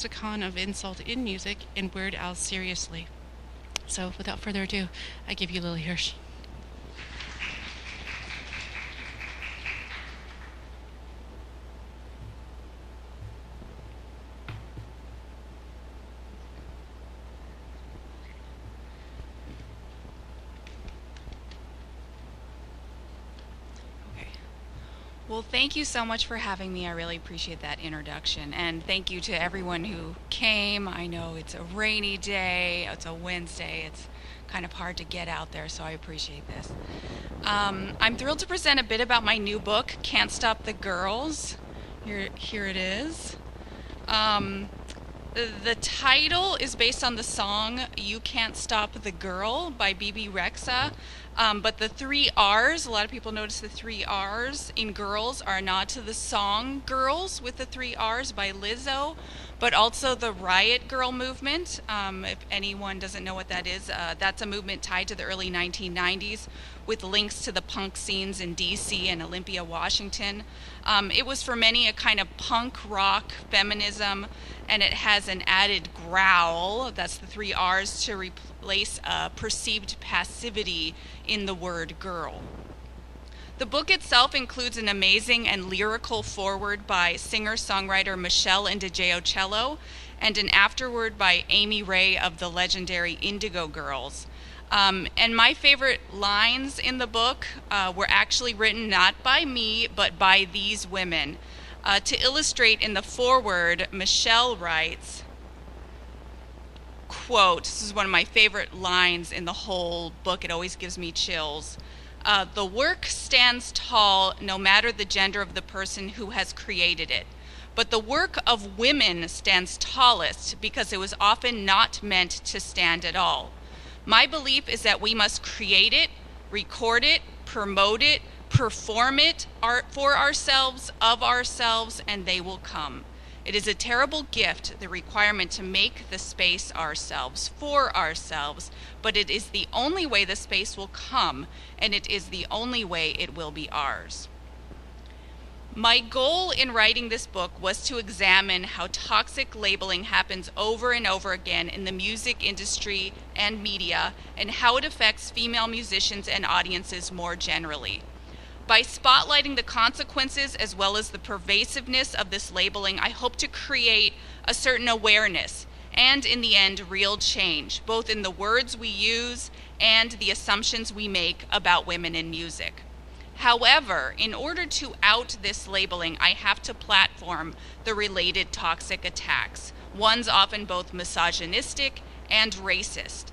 lexicon of insult in music and Weird Al seriously. So without further ado, I give you Lily Hirsch. Well, thank you so much for having me. I really appreciate that introduction. And thank you to everyone who came. I know it's a rainy day, it's a Wednesday, it's kind of hard to get out there, so I appreciate this. I'm thrilled to present a bit about my new book, Can't Stop the Grrrls. Here it is. The title is based on the song You Can't Stop the Girl by BB Rexa. But the 3 R's, a lot of people notice the 3 R's in Girls are a nod to the song Girls with the 3 R's by Lizzo, but also the Riot Girl movement. If anyone doesn't know what that is, that's a movement tied to the early 1990s with links to the punk scenes in DC and Olympia, Washington. It was for many a kind of punk rock feminism, and it has an added growl, that's the 3 R's, to replace perceived passivity in the word girl. The book itself includes an amazing and lyrical foreword by singer-songwriter Michelle Indigeo-Cello and an afterword by Amy Ray of the legendary Indigo Girls. And my favorite lines in the book were actually written not by me, but by these women. To illustrate, in the foreword, Michelle writes, quote, this is one of my favorite lines in the whole book, it always gives me chills. The work stands tall no matter the gender of the person who has created it. But the work of women stands tallest because it was often not meant to stand at all. My belief is that we must create it, record it, promote it, perform it for ourselves, of ourselves, and they will come. It is a terrible gift, the requirement to make the space ourselves, for ourselves, but it is the only way the space will come, and it is the only way it will be ours. My goal in writing this book was to examine how toxic labeling happens over and over again in the music industry and media, and how it affects female musicians and audiences more generally. By spotlighting the consequences as well as the pervasiveness of this labeling, I hope to create a certain awareness and, in the end, real change, both in the words we use and the assumptions we make about women in music. However, in order to out this labeling, I have to platform the related toxic attacks, ones often both misogynistic and racist.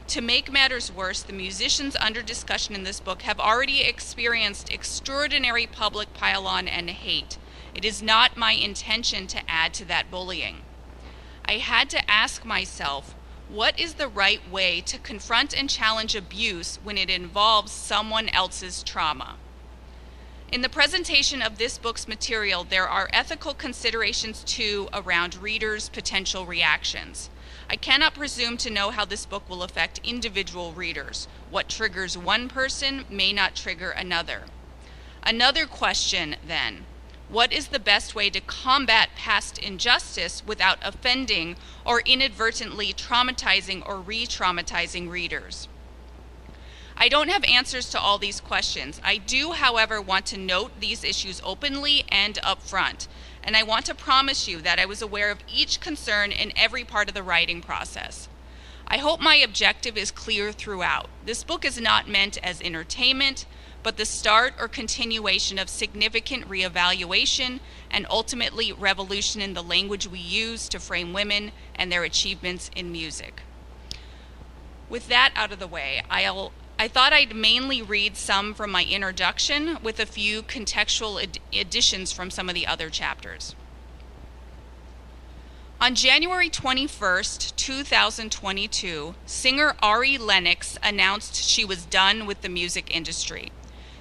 To make matters worse, the musicians under discussion in this book have already experienced extraordinary public pile-on and hate. It is not my intention to add to that bullying. I had to ask myself, what is the right way to confront and challenge abuse when it involves someone else's trauma? In the presentation of this book's material, there are ethical considerations too around readers' potential reactions. I cannot presume to know how this book will affect individual readers. What triggers one person may not trigger another. Another question, then, what is the best way to combat past injustice without offending or inadvertently traumatizing or re-traumatizing readers? I don't have answers to all these questions. I do, however, want to note these issues openly and upfront. And I want to promise you that I was aware of each concern in every part of the writing process. I hope my objective is clear throughout. This book is not meant as entertainment, but the start or continuation of significant reevaluation and ultimately revolution in the language we use to frame women and their achievements in music. With that out of the way, I thought I'd mainly read some from my introduction with a few contextual additions from some of the other chapters. On January 21st, 2022, singer Ari Lennox announced she was done with the music industry.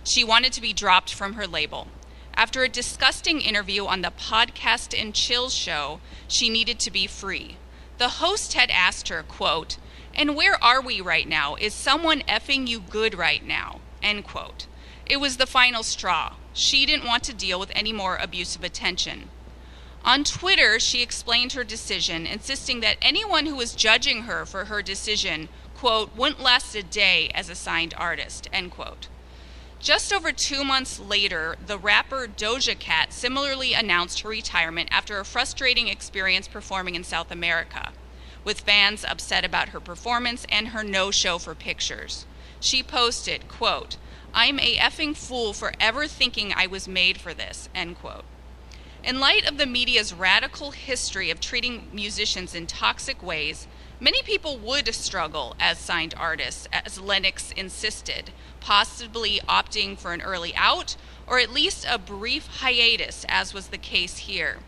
She wanted to be dropped from her label. After a disgusting interview on the Podcast and Chill show, she needed to be free. The host had asked her, quote, "And where are we right now? Is someone effing you good right now?" End quote. It was the final straw. She didn't want to deal with any more abusive attention. On Twitter, she explained her decision, insisting that anyone who was judging her for her decision, quote, wouldn't last a day as a signed artist, end quote. Just over 2 months later, the rapper Doja Cat similarly announced her retirement after a frustrating experience performing in South America, with fans upset about her performance and her no-show for pictures. She posted, quote, I'm a effing fool for ever thinking I was made for this, end quote. In light of the media's radical history of treating musicians in toxic ways, many people would struggle as signed artists, as Lennox insisted, possibly opting for an early out or at least a brief hiatus, as was the case here.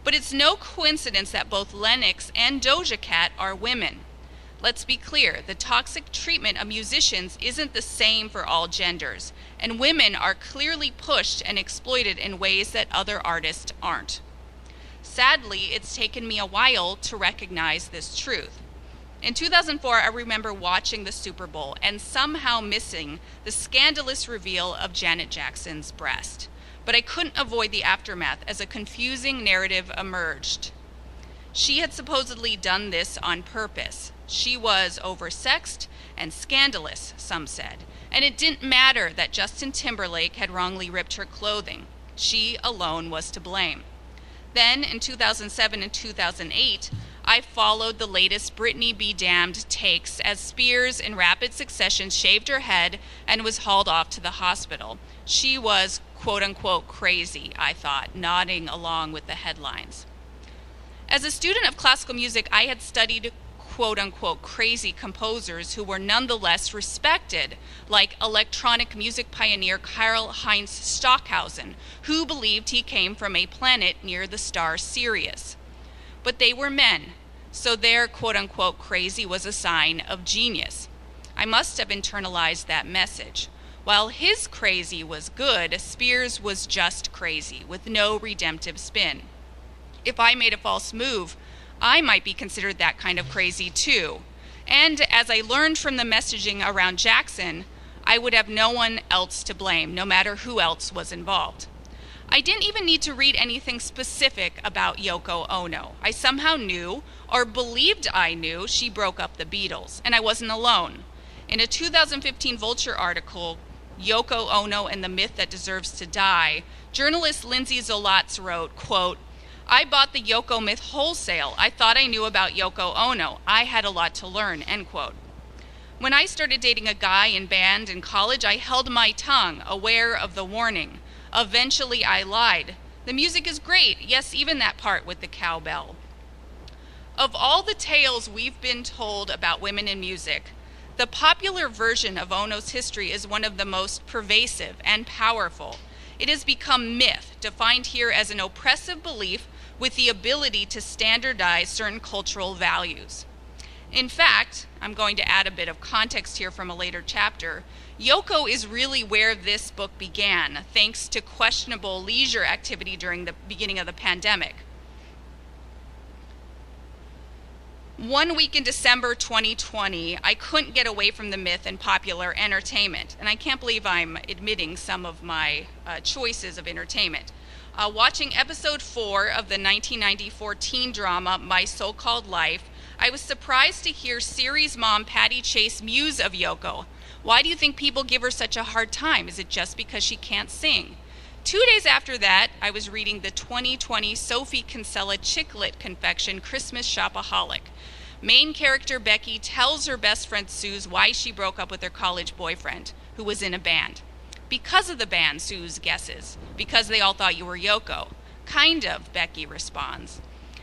But it's no coincidence that both Lennox and Doja Cat are women. Let's be clear, the toxic treatment of musicians isn't the same for all genders, and women are clearly pushed and exploited in ways that other artists aren't. Sadly, it's taken me a while to recognize this truth. In 2004, I remember watching the Super Bowl and somehow missing the scandalous reveal of Janet Jackson's breast. But I couldn't avoid the aftermath as a confusing narrative emerged. She had supposedly done this on purpose. She was oversexed and scandalous, some said, and it didn't matter that Justin Timberlake had wrongly ripped her clothing. She alone was to blame. Then, in 2007 and 2008, I followed the latest Britney be damned takes as Spears in rapid succession shaved her head and was hauled off to the hospital. She was quote-unquote crazy, I thought, nodding along with the headlines. As a student of classical music, I had studied quote-unquote crazy composers who were nonetheless respected, like electronic music pioneer Karl-Heinz Stockhausen, who believed he came from a planet near the star Sirius. But they were men, so their quote-unquote crazy was a sign of genius. I must have internalized that message. While his crazy was good, Spears was just crazy, with no redemptive spin. If I made a false move, I might be considered that kind of crazy too. And as I learned from the messaging around Jackson, I would have no one else to blame, no matter who else was involved. I didn't even need to read anything specific about Yoko Ono. I somehow knew, or believed I knew, she broke up the Beatles, and I wasn't alone. In a 2015 Vulture article, Yoko Ono and the Myth That Deserves to Die, journalist Lindsay Zolatz wrote, quote, I bought the Yoko myth wholesale. I thought I knew about Yoko Ono. I had a lot to learn, end quote. When I started dating a guy in band in college, I held my tongue, aware of the warning. Eventually, I lied. The music is great. Yes, even that part with the cowbell. Of all the tales we've been told about women in music, the popular version of Ono's history is one of the most pervasive and powerful. It has become myth, defined here as an oppressive belief with the ability to standardize certain cultural values. In fact, I'm going to add a bit of context here from a later chapter. Yoko is really where this book began, thanks to questionable leisure activity during the beginning of the pandemic. One week in December 2020, I couldn't get away from the myth and popular entertainment, and I can't believe I'm admitting some of my choices of entertainment. Watching episode 4 of the 1994 teen drama My So-Called Life, I was surprised to hear series mom Patty Chase muse of Yoko. Why do you think people give her such a hard time? Is it just because she can't sing? 2 days after that, I was reading the 2020 Sophie Kinsella chick lit confection Christmas Shopaholic. Main character Becky tells her best friend Suze why she broke up with her college boyfriend, who was in a band. Because of the band, Suze guesses. Because they all thought you were Yoko. Kind of, Becky responds.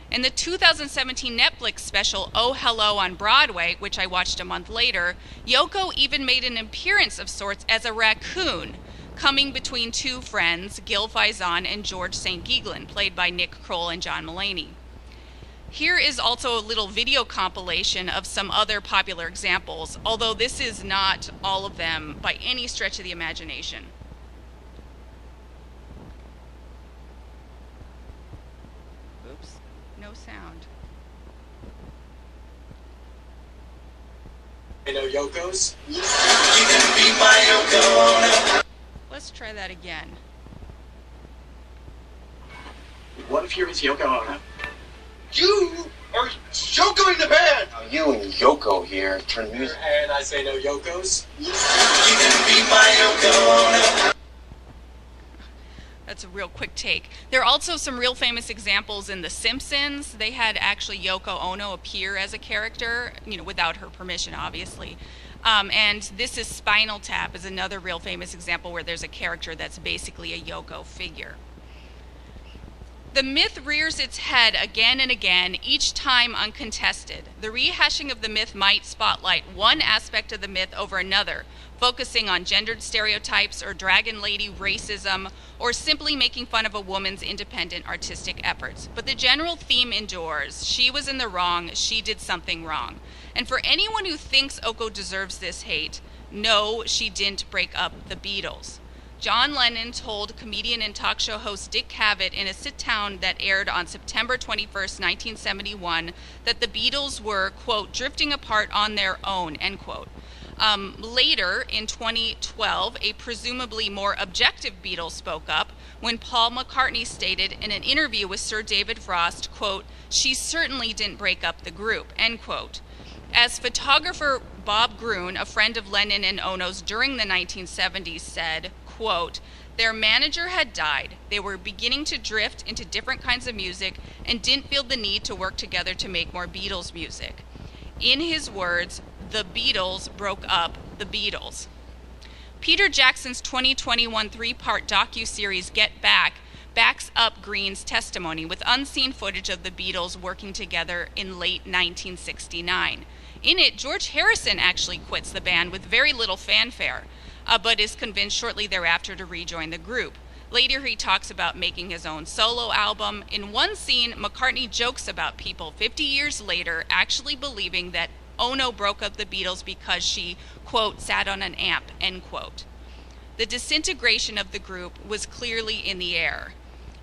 In the 2017 Netflix special Oh Hello on Broadway, which I watched a month later, Yoko even made an appearance of sorts as a raccoon, coming between two friends, Gil Faison and George St. Geeglin, played by Nick Kroll and John Mulaney. Here is also a little video compilation of some other popular examples, although this is not all of them by any stretch of the imagination. Oops, no sound. I know Yoko's. You can be my Yoko Ono. Let's try that again. What if you're his Yoko Ono? You are Yoko in the band! You and Yoko here turn music. And I say no Yokos. You can be my Yoko Ono. That's a real quick take. There are also some real famous examples in The Simpsons. They had actually Yoko Ono appear as a character, without her permission, obviously. And This Is Spinal Tap is another real famous example where there's a character that's basically a Yoko figure. The myth rears its head again and again, each time uncontested. The rehashing of the myth might spotlight one aspect of the myth over another, focusing on gendered stereotypes or dragon lady racism, or simply making fun of a woman's independent artistic efforts. But the general theme endures. She was in the wrong, she did something wrong. And for anyone who thinks Yoko deserves this hate, no, she didn't break up the Beatles. John Lennon told comedian and talk show host Dick Cavett in a sit-down that aired on September 21st, 1971, that the Beatles were, quote, drifting apart on their own, end quote. Later, in 2012, a presumably more objective Beatle spoke up when Paul McCartney stated in an interview with Sir David Frost, quote, she certainly didn't break up the group, end quote. As photographer Bob Gruen, a friend of Lennon and Ono's during the 1970s, said, quote, their manager had died. They were beginning to drift into different kinds of music and didn't feel the need to work together to make more Beatles music. In his words, the Beatles broke up the Beatles. Peter Jackson's 2021 three-part docuseries Get Back backs up Green's testimony with unseen footage of the Beatles working together in late 1969. In it, George Harrison actually quits the band with very little fanfare, but is convinced shortly thereafter to rejoin the group. Later, he talks about making his own solo album. In one scene, McCartney jokes about people 50 years later actually believing that Ono broke up the Beatles because she, quote, sat on an amp, end quote. The disintegration of the group was clearly in the air.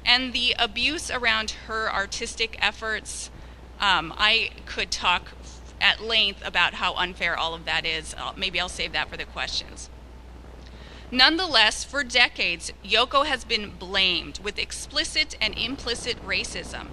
And the abuse around her artistic efforts, I could talk at length about how unfair all of that is. Maybe I'll save that for the questions. Nonetheless, for decades, Yoko has been blamed with explicit and implicit racism.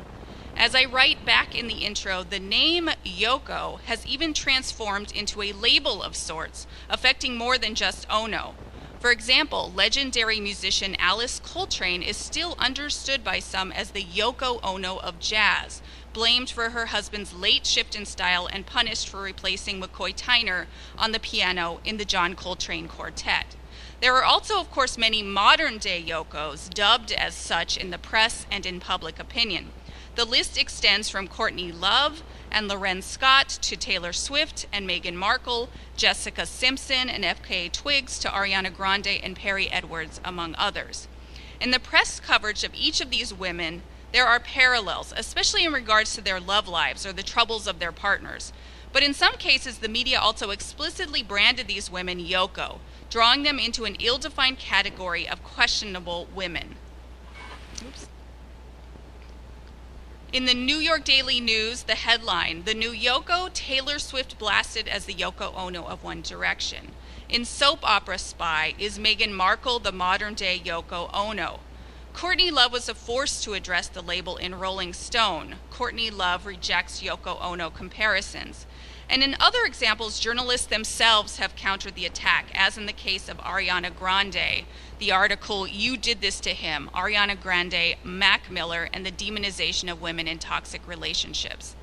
As I write back in the intro, the name Yoko has even transformed into a label of sorts, affecting more than just Ono. For example, legendary musician Alice Coltrane is still understood by some as the Yoko Ono of jazz, blamed for her husband's late shift in style and punished for replacing McCoy Tyner on the piano in the John Coltrane Quartet. There are also, of course, many modern-day Yokos, dubbed as such in the press and in public opinion. The list extends from Courtney Love and Lorenz Scott to Taylor Swift and Meghan Markle, Jessica Simpson and FKA Twigs to Ariana Grande and Perry Edwards, among others. In the press coverage of each of these women, there are parallels, especially in regards to their love lives or the troubles of their partners. But in some cases, the media also explicitly branded these women Yoko, drawing them into an ill-defined category of questionable women. Oops. In the New York Daily News, the headline, "The New Yoko, Taylor Swift blasted as the Yoko Ono of One Direction." In soap opera Spy, is Meghan Markle the modern-day Yoko Ono? Courtney Love was a force to address the label in Rolling Stone. Courtney Love rejects Yoko Ono comparisons. And in other examples, journalists themselves have countered the attack, as in the case of Ariana Grande. The article, "You Did This to Him," Ariana Grande, Mac Miller, and the demonization of women in toxic relationships.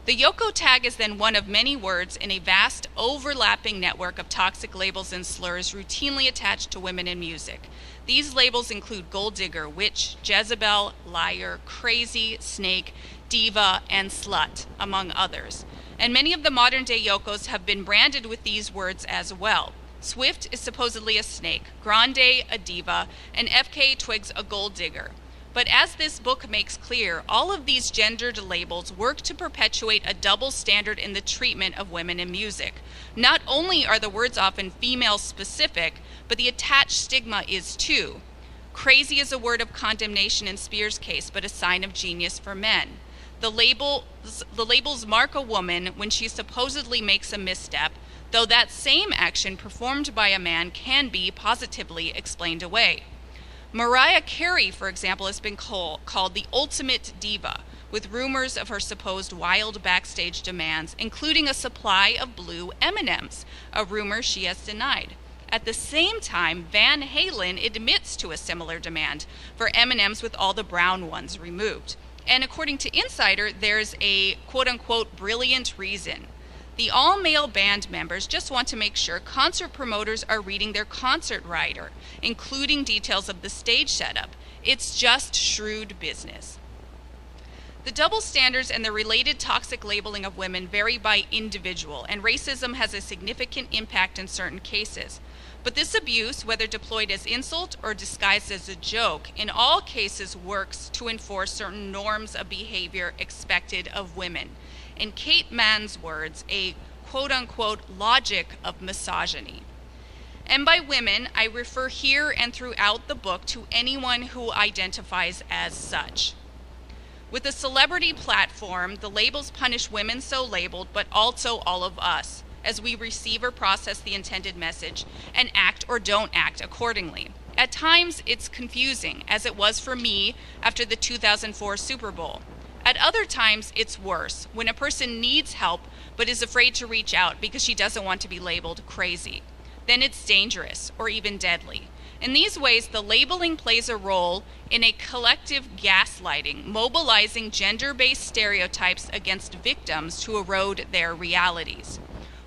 The Yoko tag is then one of many words in a vast overlapping network of toxic labels and slurs routinely attached to women in music. These labels include gold digger, witch, Jezebel, liar, crazy, snake, diva, and slut, among others. And many of the modern-day Yokos have been branded with these words as well. Swift is supposedly a snake, Grande a diva, and FKA Twigs a gold digger. But as this book makes clear, all of these gendered labels work to perpetuate a double standard in the treatment of women in music. Not only are the words often female-specific, but the attached stigma is too. Crazy is a word of condemnation in Spears' case, but a sign of genius for men. The labels mark a woman when she supposedly makes a misstep, though that same action performed by a man can be positively explained away. Mariah Carey, for example, has been called the ultimate diva, with rumors of her supposed wild backstage demands, including a supply of blue M&Ms, a rumor she has denied. At the same time, Van Halen admits to a similar demand for M&Ms with all the brown ones removed. And according to Insider, there's a quote-unquote brilliant reason. The all-male band members just want to make sure concert promoters are reading their concert rider, including details of the stage setup. It's just shrewd business. The double standards and the related toxic labeling of women vary by individual, and racism has a significant impact in certain cases. But this abuse, whether deployed as insult or disguised as a joke, in all cases works to enforce certain norms of behavior expected of women. In Kate Mann's words, a quote-unquote logic of misogyny. And by women, I refer here and throughout the book to anyone who identifies as such. With a celebrity platform, the labels punish women so labeled, but also all of us, as we receive or process the intended message and act or don't act accordingly. At times, it's confusing, as it was for me after the 2004 Super Bowl. At other times, it's worse, when a person needs help but is afraid to reach out because she doesn't want to be labeled crazy. Then it's dangerous or even deadly. In these ways, the labeling plays a role in a collective gaslighting, mobilizing gender-based stereotypes against victims to erode their realities.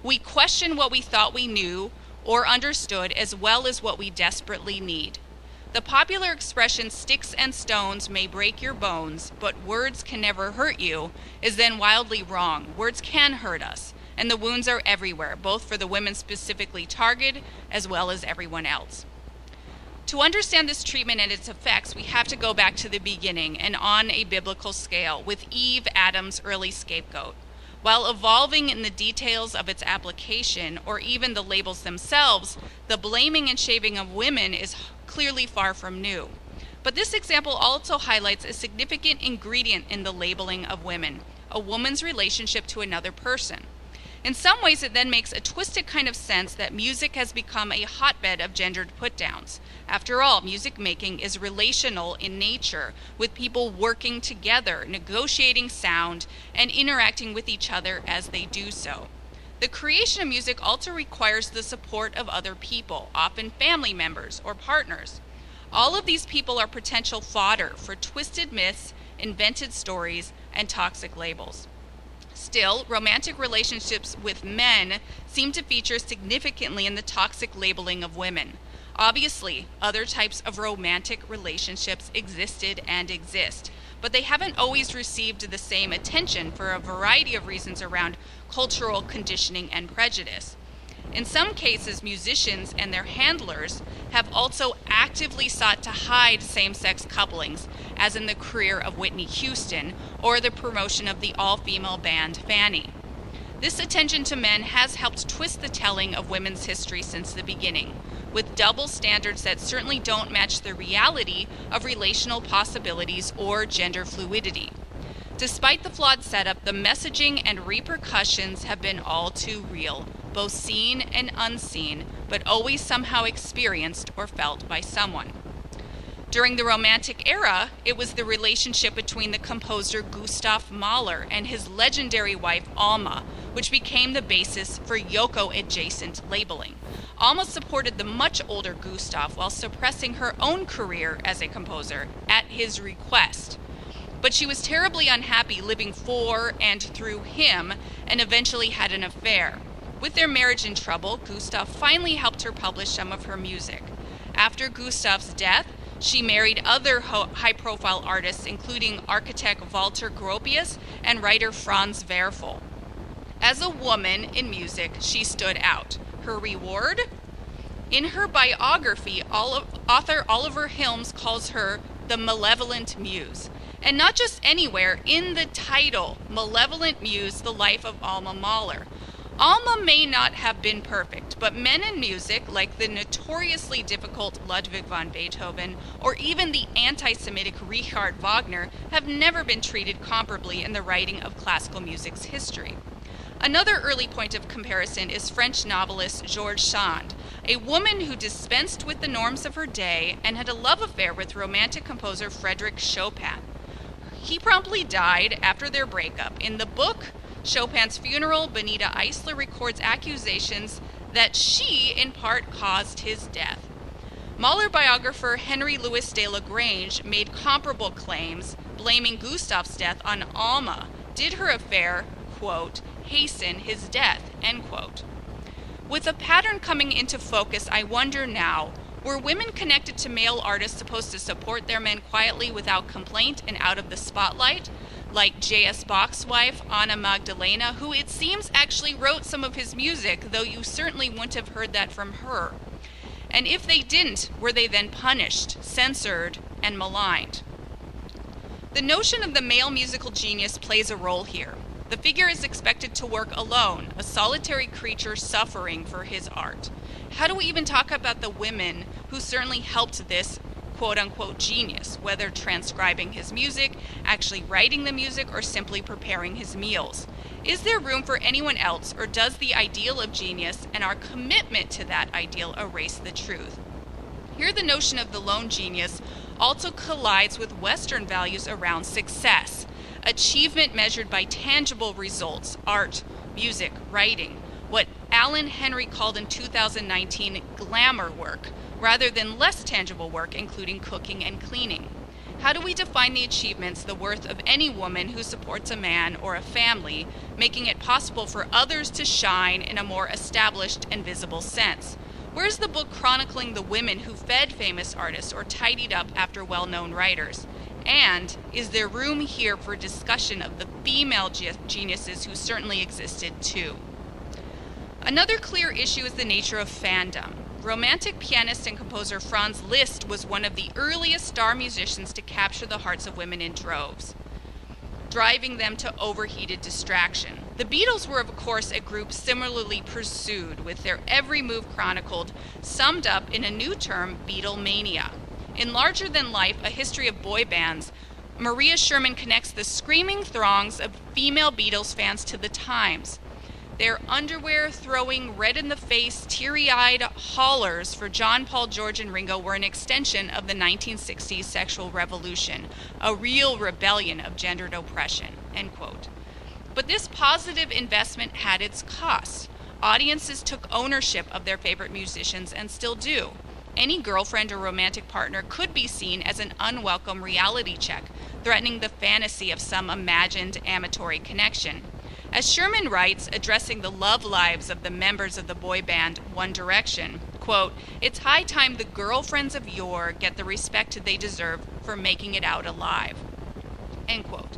We question what we thought we knew or understood as well as what we desperately need. The popular expression, "sticks and stones may break your bones, but words can never hurt you," is then wildly wrong. Words can hurt us, and the wounds are everywhere, both for the women specifically targeted as well as everyone else. To understand this treatment and its effects, we have to go back to the beginning and on a biblical scale, with Eve, Adam's early scapegoat. While evolving in the details of its application, or even the labels themselves, the blaming and shaming of women is clearly far from new. But this example also highlights a significant ingredient in the labeling of women, a woman's relationship to another person. In some ways, it then makes a twisted kind of sense that music has become a hotbed of gendered put-downs. After all, music making is relational in nature, with people working together, negotiating sound, and interacting with each other as they do so. The creation of music also requires the support of other people, often family members or partners. All of these people are potential fodder for twisted myths, invented stories, and toxic labels. Still, romantic relationships with men seem to feature significantly in the toxic labeling of women. Obviously, other types of romantic relationships existed and exist, but they haven't always received the same attention for a variety of reasons around cultural conditioning and prejudice. In some cases, musicians and their handlers have also actively sought to hide same-sex couplings, as in the career of Whitney Houston or the promotion of the all-female band Fanny. This attention to men has helped twist the telling of women's history since the beginning, with double standards that certainly don't match the reality of relational possibilities or gender fluidity. Despite the flawed setup, the messaging and repercussions have been all too real, both seen and unseen, but always somehow experienced or felt by someone. During the Romantic era, it was the relationship between the composer Gustav Mahler and his legendary wife Alma, which became the basis for Yoko-adjacent labeling. Alma supported the much older Gustav while suppressing her own career as a composer at his request. But she was terribly unhappy living for and through him, and eventually had an affair. With their marriage in trouble, Gustav finally helped her publish some of her music. After Gustav's death, she married other high-profile artists, including architect Walter Gropius and writer Franz Werfel. As a woman in music, she stood out. Her reward? In her biography, author Oliver Hilmes calls her the Malevolent Muse. And not just anywhere, in the title, Malevolent Muse, The Life of Alma Mahler. Alma may not have been perfect, but men in music, like the notoriously difficult Ludwig van Beethoven, or even the anti-Semitic Richard Wagner, have never been treated comparably in the writing of classical music's history. Another early point of comparison is French novelist Georges Sand, a woman who dispensed with the norms of her day and had a love affair with romantic composer Frédéric Chopin. He promptly died after their breakup. In the book Chopin's Funeral, Benita Eisler records accusations that she, in part, caused his death. Mahler biographer Henry Louis de Lagrange made comparable claims, blaming Gustav's death on Alma. Did her affair, quote, hasten his death, end quote. With a pattern coming into focus, I wonder now, were women connected to male artists supposed to support their men quietly without complaint and out of the spotlight? Like J.S. Bach's wife, Anna Magdalena, who it seems actually wrote some of his music, though you certainly wouldn't have heard that from her. And if they didn't, were they then punished, censored, and maligned? The notion of the male musical genius plays a role here. The figure is expected to work alone, a solitary creature suffering for his art. How do we even talk about the women who certainly helped this quote-unquote genius, whether transcribing his music, actually writing the music, or simply preparing his meals? Is there room for anyone else, or does the ideal of genius and our commitment to that ideal erase the truth? Here the notion of the lone genius also collides with Western values around success. Achievement measured by tangible results, art, music, writing, what Alan Henry called in 2019 glamour work, rather than less tangible work, including cooking and cleaning. How do we define the achievements, the worth of any woman who supports a man or a family, making it possible for others to shine in a more established and visible sense? Where's the book chronicling the women who fed famous artists or tidied up after well-known writers? And is there room here for discussion of the female geniuses who certainly existed too? Another clear issue is the nature of fandom. Romantic pianist and composer Franz Liszt was one of the earliest star musicians to capture the hearts of women in droves, driving them to overheated distraction. The Beatles were, of course, a group similarly pursued, with their every move chronicled, summed up in a new term, Beatlemania. In Larger Than Life, A History of Boy Bands, Maria Sherman connects the screaming throngs of female Beatles fans to the times. Their underwear-throwing, red-in-the-face, teary-eyed hollers for John, Paul, George, and Ringo were an extension of the 1960s sexual revolution, a real rebellion of gendered oppression, end quote. But this positive investment had its costs. Audiences took ownership of their favorite musicians and still do. Any girlfriend or romantic partner could be seen as an unwelcome reality check, threatening the fantasy of some imagined amatory connection. As Sherman writes, addressing the love lives of the members of the boy band One Direction, quote, "It's high time the girlfriends of yore get the respect they deserve for making it out alive," end quote.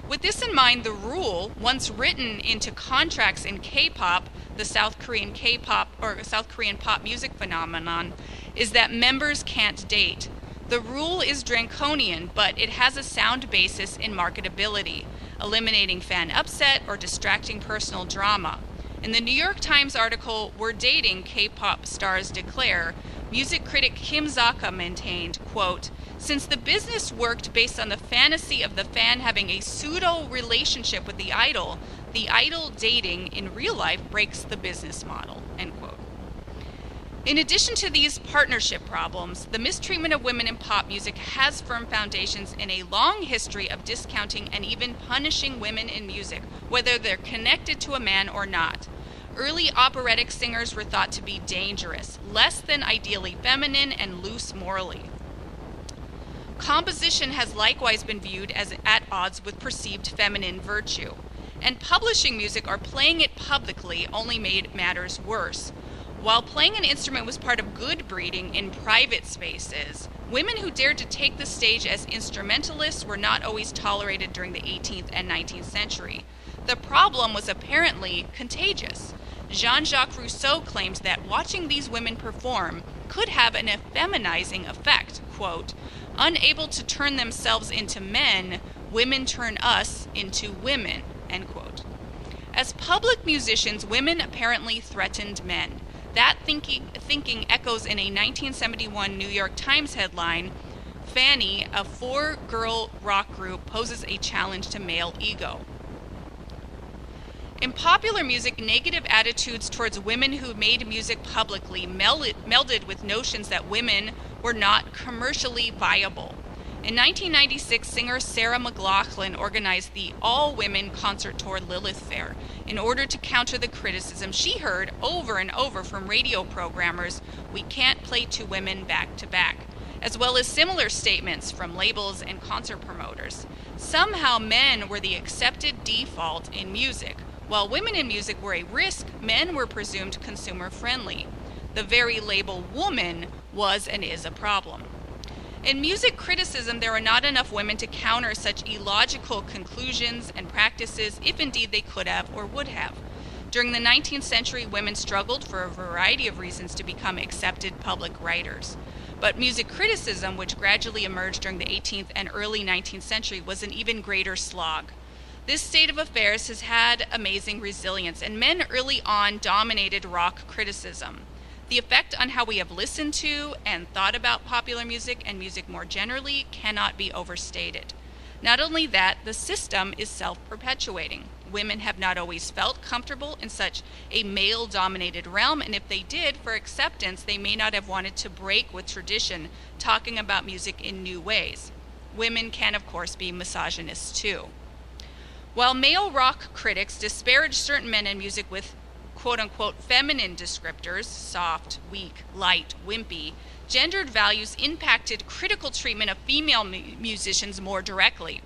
With this in mind, the rule, once written into contracts in K-pop, the South Korean K-pop or South Korean pop music phenomenon, is that members can't date. The rule is draconian, but it has a sound basis in marketability, eliminating fan upset or distracting personal drama. In the New York Times article, "We're Dating, K-pop Stars Declare," music critic Kim Zaka maintained, quote, "Since the business worked based on the fantasy of the fan having a pseudo-relationship with the idol dating in real life breaks the business model," end quote. In addition to these partnership problems, the mistreatment of women in pop music has firm foundations in a long history of discounting and even punishing women in music, whether they're connected to a man or not. Early operatic singers were thought to be dangerous, less than ideally feminine, and loose morally. Composition has likewise been viewed as at odds with perceived feminine virtue. And publishing music or playing it publicly only made matters worse. While playing an instrument was part of good breeding in private spaces, women who dared to take the stage as instrumentalists were not always tolerated during the 18th and 19th century. The problem was apparently contagious. Jean-Jacques Rousseau claims that watching these women perform could have an effeminizing effect. Quote, "Unable to turn themselves into men, women turn us into women," end quote. As public musicians, women apparently threatened men. That thinking echoes in a 1971 New York Times headline, "Fanny, a 4-girl rock group, poses a challenge to male ego." In popular music, negative attitudes towards women who made music publicly melded with notions that women were not commercially viable. In 1996, singer Sarah McLachlan organized the all-women concert tour Lilith Fair in order to counter the criticism she heard over and over from radio programmers, "We can't play two women back to back," as well as similar statements from labels and concert promoters. Somehow men were the accepted default in music. While women in music were a risk, men were presumed consumer-friendly. The very label woman was and is a problem. In music criticism, there are not enough women to counter such illogical conclusions and practices, if indeed they could have or would have. During the 19th century, women struggled for a variety of reasons to become accepted public writers. But music criticism, which gradually emerged during the 18th and early 19th century, was an even greater slog. This state of affairs has had amazing resilience, and men early on dominated rock criticism. The effect on how we have listened to and thought about popular music and music more generally cannot be overstated. Not only that, the system is self-perpetuating. Women have not always felt comfortable in such a male-dominated realm, and if they did, for acceptance, they may not have wanted to break with tradition, talking about music in new ways. Women can, of course, be misogynist too. While male rock critics disparage certain men in music with quote-unquote feminine descriptors, soft, weak, light, wimpy, gendered values impacted critical treatment of female musicians more directly.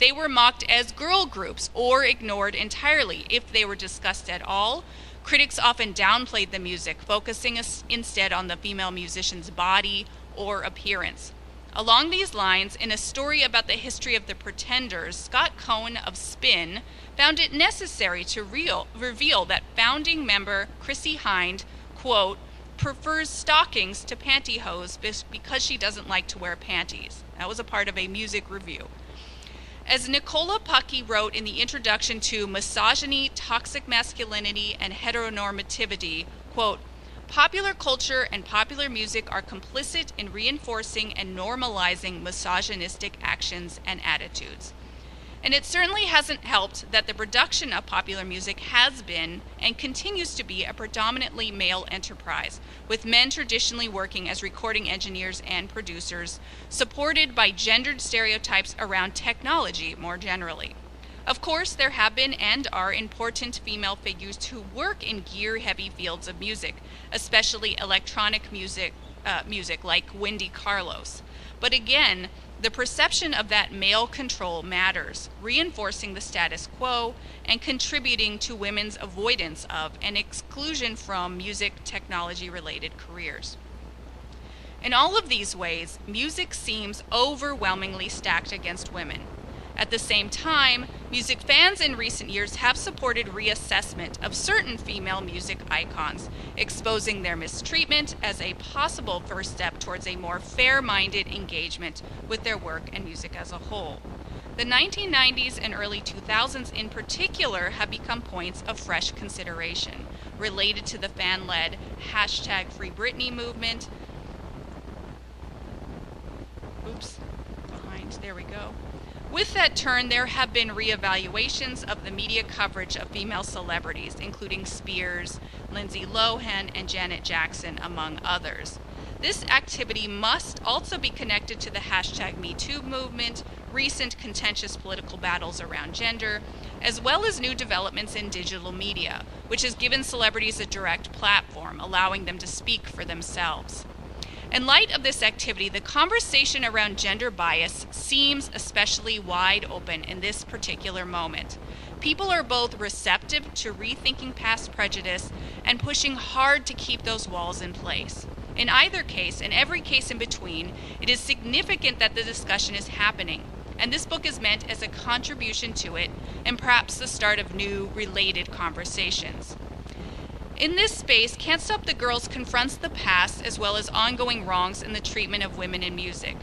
They were mocked as girl groups or ignored entirely. If they were discussed at all, critics often downplayed the music, focusing instead on the female musician's body or appearance. Along these lines, in a story about the history of the Pretenders, Scott Cohen of Spin found it necessary to reveal that founding member Chrissie Hynde, quote, prefers stockings to pantyhose because she doesn't like to wear panties. That was a part of a music review. As Nicola Pucky wrote in the introduction to Misogyny, Toxic Masculinity, and Heteronormativity, quote, popular culture and popular music are complicit in reinforcing and normalizing misogynistic actions and attitudes. And it certainly hasn't helped that the production of popular music has been and continues to be a predominantly male enterprise, with men traditionally working as recording engineers and producers, supported by gendered stereotypes around technology more generally. Of course, there have been and are important female figures who work in gear-heavy fields of music, especially electronic music like Wendy Carlos. But again, the perception of that male control matters, reinforcing the status quo and contributing to women's avoidance of and exclusion from music technology-related careers. In all of these ways, music seems overwhelmingly stacked against women. At the same time, music fans in recent years have supported reassessment of certain female music icons, exposing their mistreatment as a possible first step towards a more fair-minded engagement with their work and music as a whole. The 1990s and early 2000s in particular have become points of fresh consideration, related to the fan-led #FreeBritney movement. There we go. With that turn, there have been reevaluations of the media coverage of female celebrities, including Spears, Lindsay Lohan, and Janet Jackson, among others. This activity must also be connected to the #MeToo movement, recent contentious political battles around gender, as well as new developments in digital media, which has given celebrities a direct platform, allowing them to speak for themselves. In light of this activity, the conversation around gender bias seems especially wide open in this particular moment. People are both receptive to rethinking past prejudice and pushing hard to keep those walls in place. In either case, and every case in between, it is significant that the discussion is happening, and this book is meant as a contribution to it and perhaps the start of new, related conversations. In this space, Can't Stop the Grrrls confronts the past as well as ongoing wrongs in the treatment of women in music.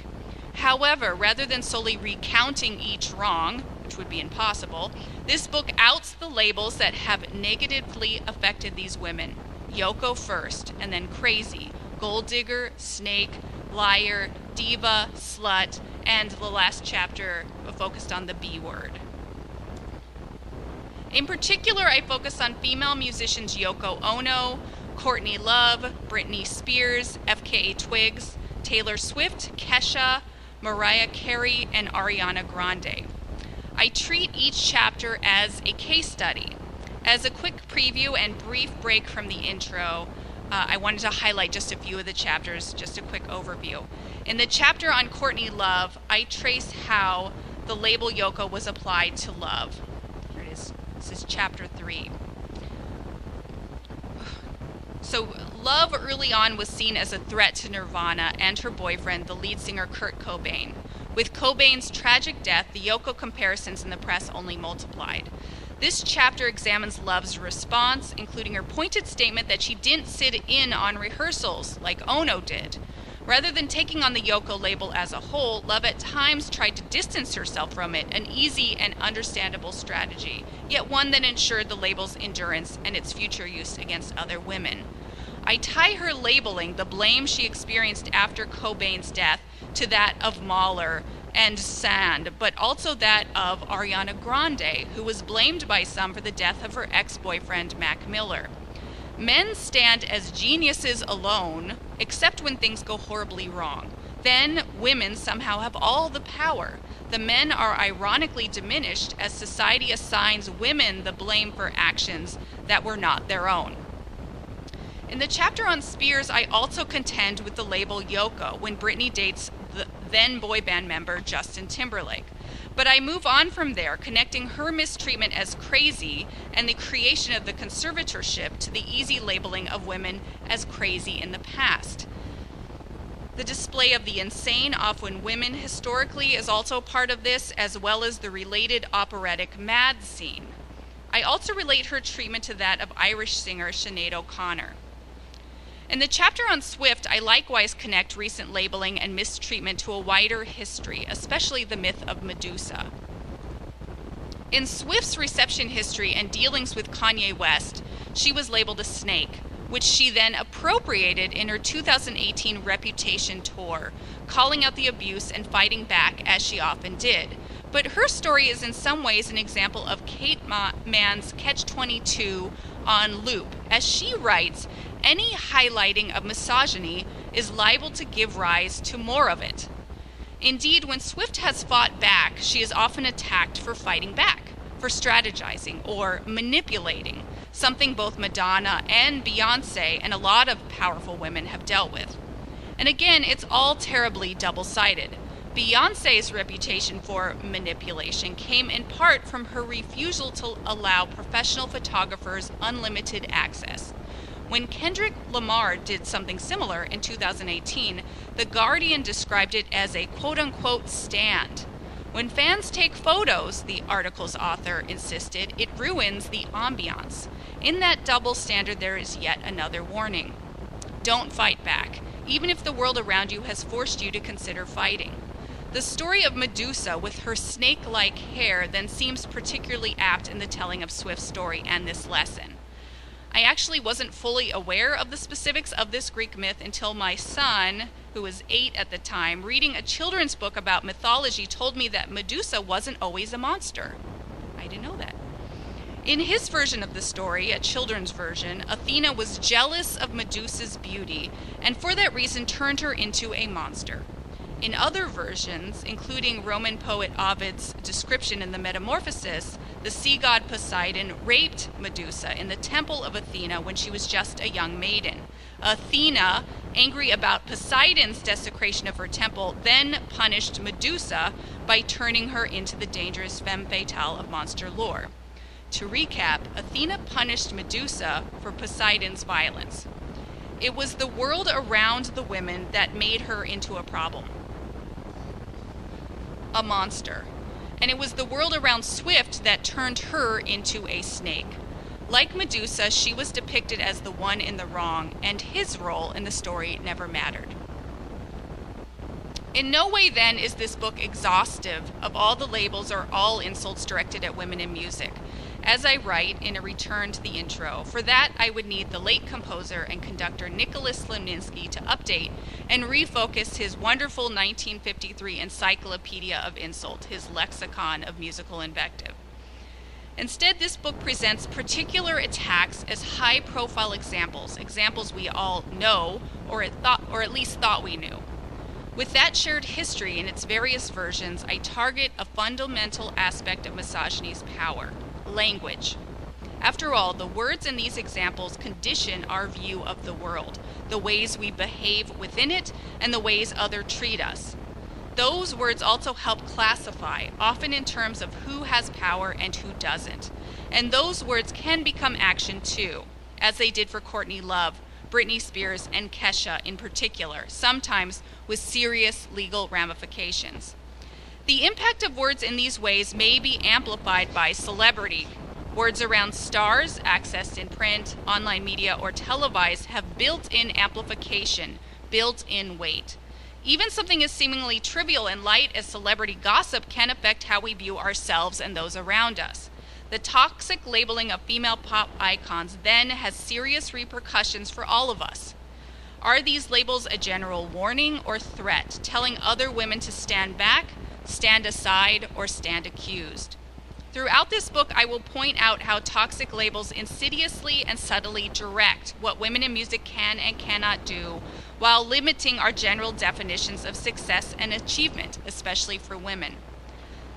However, rather than solely recounting each wrong, which would be impossible, this book outs the labels that have negatively affected these women. Yoko first, and then crazy, gold digger, snake, liar, diva, slut, and the last chapter focused on the B word. In particular, I focus on female musicians Yoko Ono, Courtney Love, Britney Spears, FKA Twigs, Taylor Swift, Kesha, Mariah Carey, and Ariana Grande. I treat each chapter as a case study. As a quick preview and brief break from the intro, I wanted to highlight just a few of the chapters, just a quick overview. In the chapter on Courtney Love, I trace how the label Yoko was applied to love. Here it is. This is chapter 3. So, love early on was seen as a threat to Nirvana and her boyfriend, the lead singer Kurt Cobain. With Cobain's tragic death, the Yoko comparisons in the press only multiplied. This chapter examines Love's response, including her pointed statement that she didn't sit in on rehearsals like Ono did. Rather than taking on the Yoko label as a whole, Love at times tried to distance herself from it, an easy and understandable strategy, yet one that ensured the label's endurance and its future use against other women. I tie her labeling, the blame she experienced after Cobain's death, to that of Mahler and Sand, but also that of Ariana Grande, who was blamed by some for the death of her ex-boyfriend Mac Miller. Men stand as geniuses alone, except when things go horribly wrong. Then women somehow have all the power. The men are ironically diminished as society assigns women the blame for actions that were not their own. In the chapter on Spears, I also contend with the label Yoko when Britney dates the then boy band member Justin Timberlake. But I move on from there, connecting her mistreatment as crazy and the creation of the conservatorship to the easy labeling of women as crazy in the past. The display of the insane, often women historically, is also part of this, as well as the related operatic mad scene. I also relate her treatment to that of Irish singer Sinead O'Connor. In the chapter on Swift, I likewise connect recent labeling and mistreatment to a wider history, especially the myth of Medusa. In Swift's reception history and dealings with Kanye West, she was labeled a snake, which she then appropriated in her 2018 Reputation tour, calling out the abuse and fighting back as she often did. But her story is in some ways an example of Kate Mann's Catch-22 on loop. As she writes, any highlighting of misogyny is liable to give rise to more of it. Indeed, when Swift has fought back, she is often attacked for fighting back, for strategizing or manipulating, something both Madonna and Beyonce and a lot of powerful women have dealt with. And again, it's all terribly double-sided. Beyonce's reputation for manipulation came in part from her refusal to allow professional photographers unlimited access. When Kendrick Lamar did something similar in 2018, The Guardian described it as a quote-unquote stand. When fans take photos, the article's author insisted, it ruins the ambiance. In that double standard, there is yet another warning. Don't fight back, even if the world around you has forced you to consider fighting. The story of Medusa with her snake-like hair then seems particularly apt in the telling of Swift's story and this lesson. I actually wasn't fully aware of the specifics of this Greek myth until my son, who was 8 at the time, reading a children's book about mythology, told me that Medusa wasn't always a monster. I didn't know that. In his version of the story, a children's version, Athena was jealous of Medusa's beauty and for that reason turned her into a monster. In other versions, including Roman poet Ovid's description in the Metamorphosis, the sea god Poseidon raped Medusa in the temple of Athena when she was just a young maiden. Athena, angry about Poseidon's desecration of her temple, then punished Medusa by turning her into the dangerous femme fatale of monster lore. To recap, Athena punished Medusa for Poseidon's violence. It was the world around the women that made her into a problem. A monster. And it was the world around Swift that turned her into a snake. Like Medusa, she was depicted as the one in the wrong, and his role in the story never mattered. In no way, then, is this book exhaustive of all the labels or all insults directed at women in music. As I write in a return to the intro, for that I would need the late composer and conductor Nicholas Sloninsky to update and refocus his wonderful 1953 Encyclopedia of Insult, his lexicon of musical invective. Instead, this book presents particular attacks as high-profile examples we all know, or at least thought we knew. With that shared history in its various versions, I target a fundamental aspect of misogyny's power: language. After all, the words in these examples condition our view of the world, the ways we behave within it, and the ways others treat us. Those words also help classify, often in terms of who has power and who doesn't. And those words can become action too, as they did for Courtney Love, Britney Spears, and Kesha in particular, sometimes with serious legal ramifications. The impact of words in these ways may be amplified by celebrity. Words around stars, accessed in print, online media, or televised, have built-in amplification, built-in weight. Even something as seemingly trivial and light as celebrity gossip can affect how we view ourselves and those around us. The toxic labeling of female pop icons then has serious repercussions for all of us. Are these labels a general warning or threat, telling other women to stand back, stand aside, or stand accused? Throughout this book, I will point out how toxic labels insidiously and subtly direct what women in music can and cannot do, while limiting our general definitions of success and achievement, especially for women.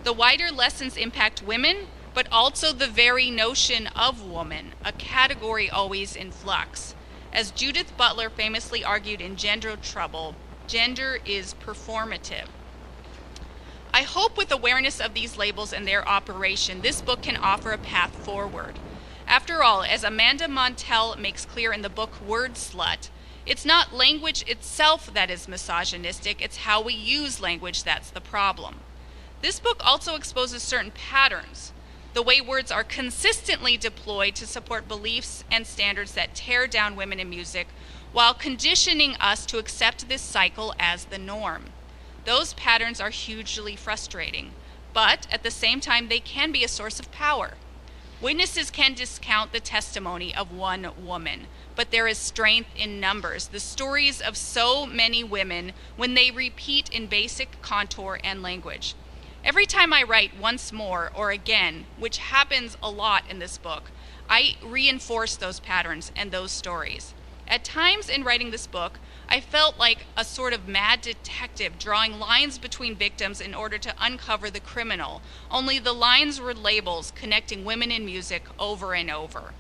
The wider lessons impact women, but also the very notion of woman, a category always in flux. As Judith Butler famously argued in Gender Trouble, gender is performative. I hope with awareness of these labels and their operation, this book can offer a path forward. After all, as Amanda Montell makes clear in the book Word Slut, it's not language itself that is misogynistic, it's how we use language that's the problem. This book also exposes certain patterns, the way words are consistently deployed to support beliefs and standards that tear down women in music, while conditioning us to accept this cycle as the norm. Those patterns are hugely frustrating, but at the same time, they can be a source of power. Witnesses can discount the testimony of one woman, but there is strength in numbers, the stories of so many women when they repeat in basic contour and language. Every time I write once more or again, which happens a lot in this book, I reinforce those patterns and those stories. At times in writing this book, I felt like a sort of mad detective drawing lines between victims in order to uncover the criminal, only the lines were labels connecting women in music over and over.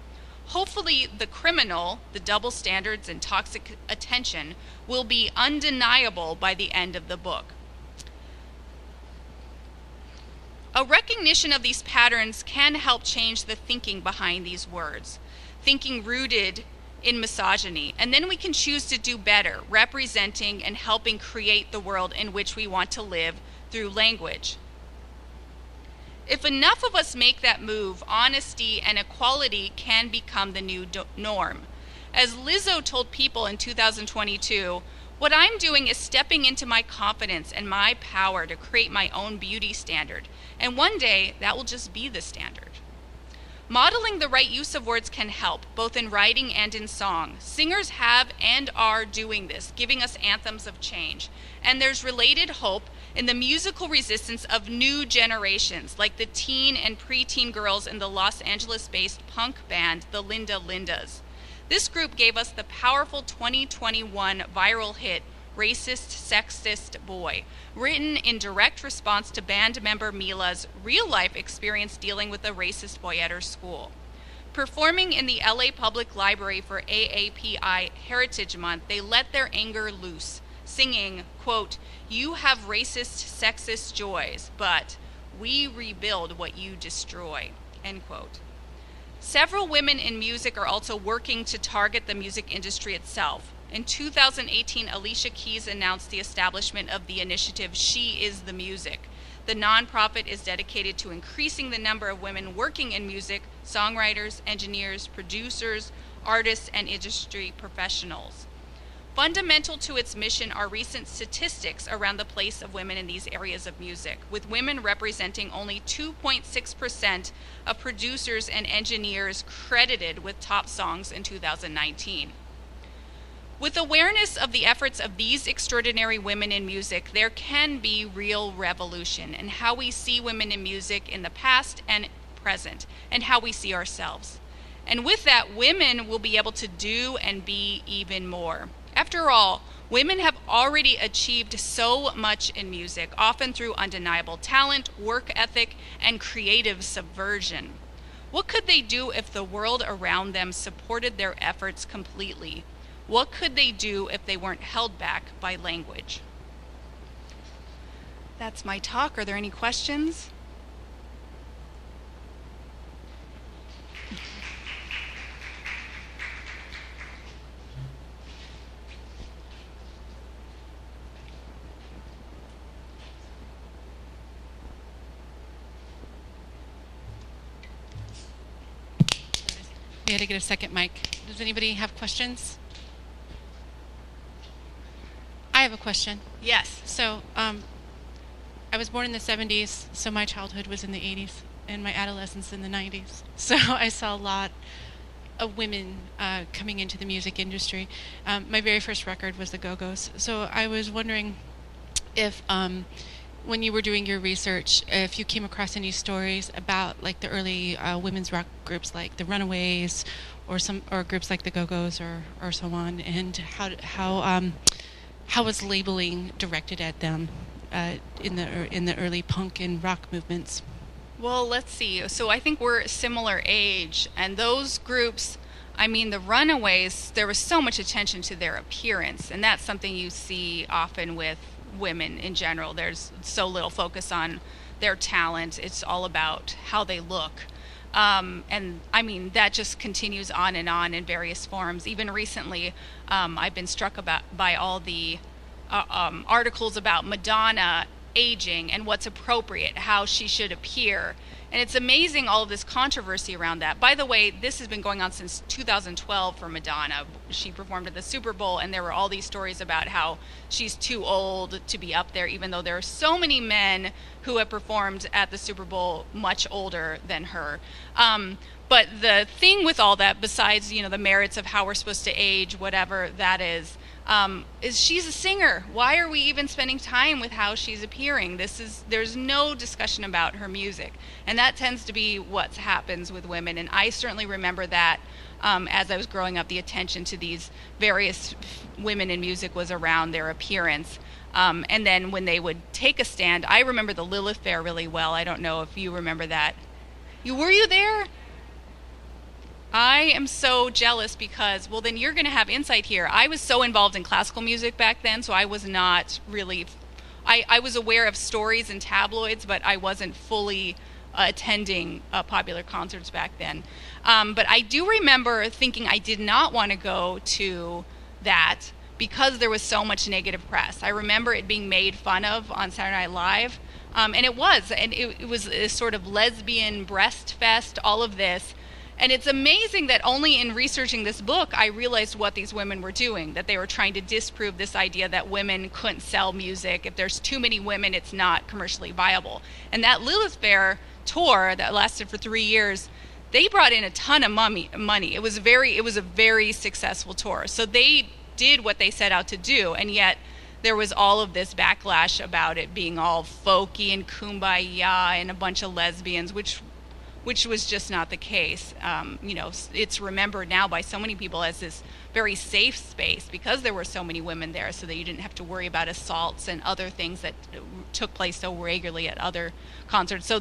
Hopefully the criminal, the double standards and toxic attention, will be undeniable by the end of the book. A recognition of these patterns can help change the thinking behind these words, thinking rooted in misogyny, and then we can choose to do better, representing and helping create the world in which we want to live through language. If enough of us make that move, honesty and equality can become the new norm. As Lizzo told People in 2022, what I'm doing is stepping into my confidence and my power to create my own beauty standard, and one day that will just be the standard. Modeling the right use of words can help, both in writing and in song. Singers have and are doing this, giving us anthems of change. And there's related hope in the musical resistance of new generations, like the teen and preteen girls in the Los Angeles-based punk band, the Linda Lindas. This group gave us the powerful 2021 viral hit, Racist, Sexist Boy, written in direct response to band member Mila's real-life experience dealing with a racist boy at her school. Performing in the LA Public Library for AAPI Heritage Month, they let their anger loose, singing, quote, "You have racist, sexist joys, but we rebuild what you destroy," end quote. Several women in music are also working to target the music industry itself. In 2018, Alicia Keys announced the establishment of the initiative She Is the Music. The nonprofit is dedicated to increasing the number of women working in music, songwriters, engineers, producers, artists, and industry professionals. Fundamental to its mission are recent statistics around the place of women in these areas of music, with women representing only 2.6% of producers and engineers credited with top songs in 2019. With awareness of the efforts of these extraordinary women in music, there can be real revolution in how we see women in music in the past and present and how we see ourselves. And with that, women will be able to do and be even more. After all, women have already achieved so much in music, often through undeniable talent, work ethic, and creative subversion. What could they do if the world around them supported their efforts completely? What could they do if they weren't held back by language? That's my talk. Are there any questions? We had to get a second mic. Does anybody have questions? I have a question. Yes. So, I was born in the 70s, so my childhood was in the 80s, and my adolescence in the 90s. So I saw a lot of women coming into the music industry. My very first record was the Go-Go's. So I was wondering if, when you were doing your research, if you came across any stories about like the early women's rock groups like the Runaways, or groups like the Go-Go's, or so on, and how was labeling directed at them in the early punk and rock movements? Well, let's see. So I think we're similar age, and those groups, I mean, the Runaways, there was so much attention to their appearance, and that's something you see often with women in general. There's so little focus on their talent. It's all about how they look. And I mean, that just continues on and on in various forms. Even recently, I've been struck by all the articles about Madonna aging and what's appropriate, how she should appear. And it's amazing, all of this controversy around that. By the way, this has been going on since 2012 for Madonna. She performed at the Super Bowl, and there were all these stories about how she's too old to be up there, even though there are so many men who have performed at the Super Bowl much older than her. But the thing with all that, besides, you know, the merits of how we're supposed to age, whatever that is she's a singer. Why are we even spending time with how she's appearing? There's no discussion about her music. And that tends to be what happens with women. And I certainly remember that as I was growing up, the attention to these various women in music was around their appearance. And then when they would take a stand, I remember the Lilith Fair really well. I don't know if you remember that. Were you there? I am so jealous because, well, then you're going to have insight here. I was so involved in classical music back then, so I was not really, I was aware of stories and tabloids, but I wasn't fully attending popular concerts back then. But I do remember thinking I did not want to go to that because there was so much negative press. I remember it being made fun of on Saturday Night Live, and it was a sort of lesbian breast fest, all of this. And it's amazing that only in researching this book, I realized what these women were doing, that they were trying to disprove this idea that women couldn't sell music. If there's too many women, it's not commercially viable. And that Lilith Fair tour that lasted for 3 years, they brought in a ton of money. It was a very successful tour. So they did what they set out to do, and yet there was all of this backlash about it being all folky and kumbaya and a bunch of lesbians, which was just not the case. It's remembered now by so many people as this very safe space because there were so many women there, so that you didn't have to worry about assaults and other things that took place so regularly at other concerts. So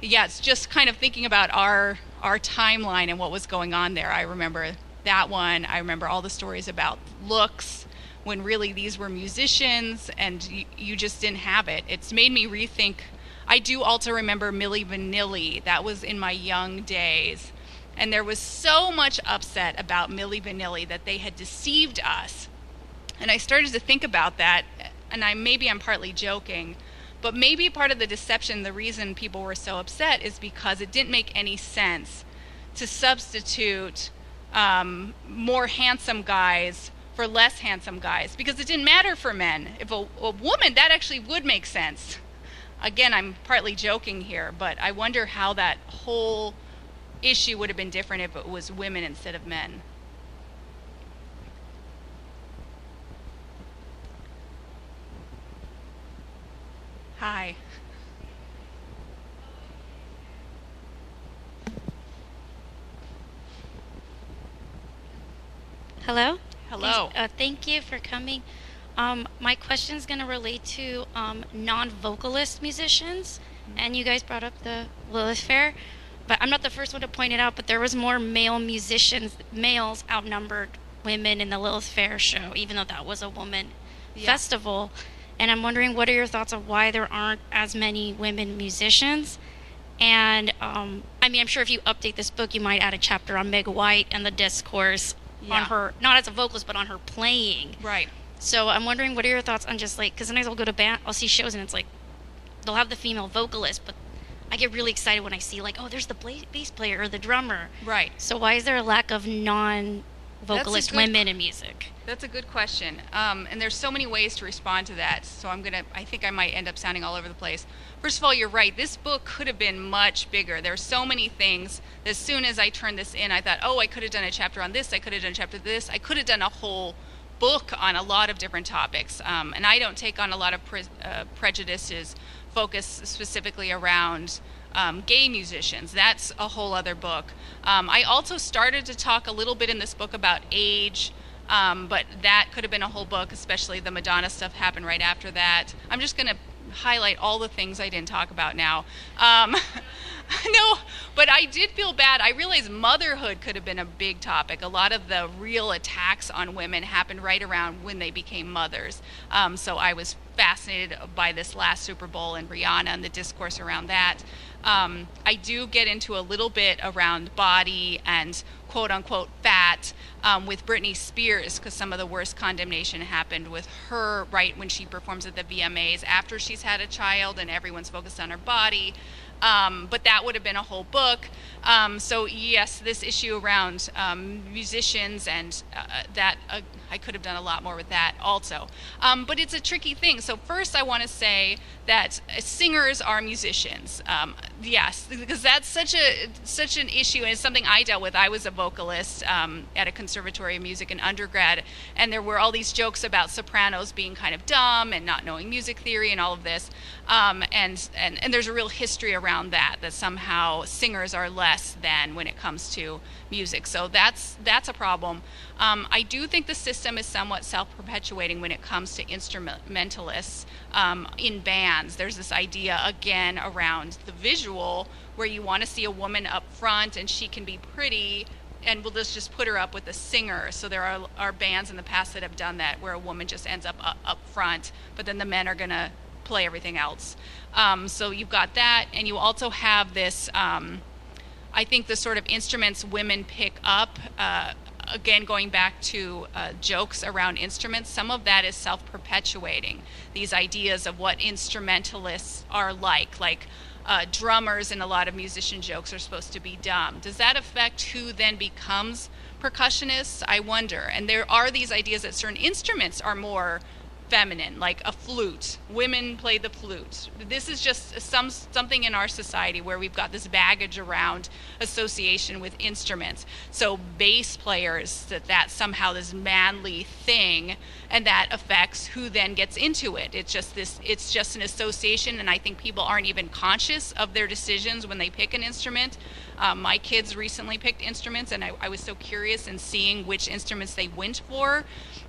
it's just kind of thinking about our timeline and what was going on there. I remember that one. I remember all the stories about looks when really these were musicians and you just didn't have it. It's made me rethink. I do also remember Milli Vanilli. That was in my young days. And there was so much upset about Milli Vanilli that they had deceived us. And I started to think about that, and maybe I'm partly joking, but maybe part of the deception, the reason people were so upset is because it didn't make any sense to substitute more handsome guys for less handsome guys, because it didn't matter for men. If a woman, that actually would make sense. Again, I'm partly joking here, but I wonder how that whole issue would have been different if it was women instead of men. Hi. Hello? Hello. Thank you for coming. My question is going to relate to non-vocalist musicians, and you guys brought up the Lilith Fair, but I'm not the first one to point it out, but there was more males outnumbered women in the Lilith Fair show, even though that was a woman festival. And I'm wondering, what are your thoughts on why there aren't as many women musicians? And I mean, I'm sure if you update this book, you might add a chapter on Meg White and the discourse on her, not as a vocalist, but on her playing. Right. So I'm wondering, what are your thoughts on just like, because sometimes I'll go to I'll see shows and it's like, they'll have the female vocalist, but I get really excited when I see like, oh, there's the bass player or the drummer. Right. So why is there a lack of non-vocalist women in music? That's a good question. And there's so many ways to respond to that. So I think I might end up sounding all over the place. First of all, you're right. This book could have been much bigger. There's so many things. As soon as I turned this in, I thought, oh, I could have done a chapter on this. I could have done a chapter on this. I could have done a whole book on a lot of different topics. And I don't take on a lot of prejudices focused specifically around gay musicians. That's a whole other book. I also started to talk a little bit in this book about age, but that could have been a whole book, especially the Madonna stuff happened right after that. I'm just going to highlight all the things I didn't talk about now. No, but I did feel bad. I realized motherhood could have been a big topic. A lot of the real attacks on women happened right around when they became mothers. So I was fascinated by this last Super Bowl and Rihanna and the discourse around that. I do get into a little bit around body and quote unquote fat with Britney Spears, because some of the worst condemnation happened with her right when she performs at the VMAs after she's had a child and everyone's focused on her body. But that would have been a whole book. So yes, this issue around musicians and that I could have done a lot more with that also. But it's a tricky thing. So first I want to say that singers are musicians. Yes, because that's such an issue, and it's something I dealt with. I was a vocalist at a conservatory of music in undergrad, and there were all these jokes about sopranos being kind of dumb and not knowing music theory and all of this. And there's a real history around that somehow singers are less than when it comes to music. So that's a problem. I do think the system is somewhat self-perpetuating when it comes to instrumentalists in bands. There's this idea again around the visual where you want to see a woman up front and she can be pretty, and we'll just put her up with a singer. So there are bands in the past that have done that, where a woman just ends up front, but then the men are going to play everything else. So you've got that, and you also have this, I think the sort of instruments women pick up, again, going back to jokes around instruments, some of that is self-perpetuating. These ideas of what instrumentalists are like drummers in a lot of musician jokes are supposed to be dumb. Does that affect who then becomes percussionists? I wonder. And there are these ideas that certain instruments are more feminine, like a flute. Women play the flute. This is just something in our society where we've got this baggage around association with instruments. So bass players, that's somehow this manly thing, and that affects who then gets into it. It's just an association, and I think people aren't even conscious of their decisions when they pick an instrument. My kids recently picked instruments, and I was so curious in seeing which instruments they went for,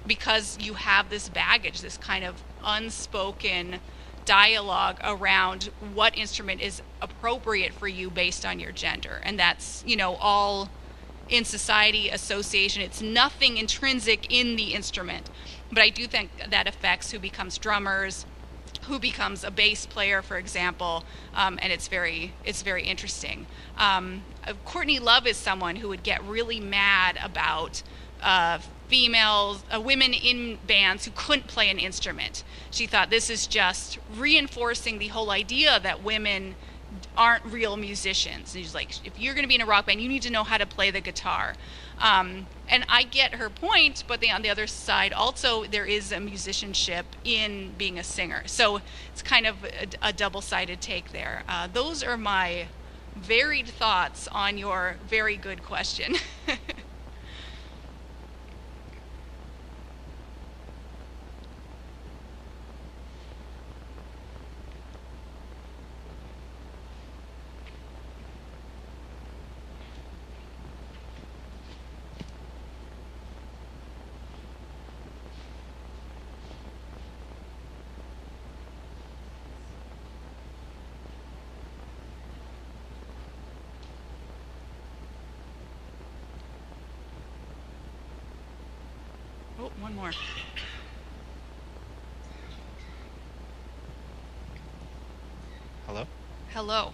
because you have this baggage, this kind of unspoken dialogue around what instrument is appropriate for you based on your gender. And that's, all in society, association. It's nothing intrinsic in the instrument. But I do think that affects who becomes drummers, who becomes a bass player, for example, and it's very interesting. Courtney Love is someone who would get really mad about women in bands who couldn't play an instrument. She thought this is just reinforcing the whole idea that women aren't real musicians. And she's like, if you're going to be in a rock band, you need to know how to play the guitar. And I get her point, but on the other side, also there is a musicianship in being a singer. So it's kind of a double-sided take there. Those are my varied thoughts on your very good question. One more. Hello? Hello.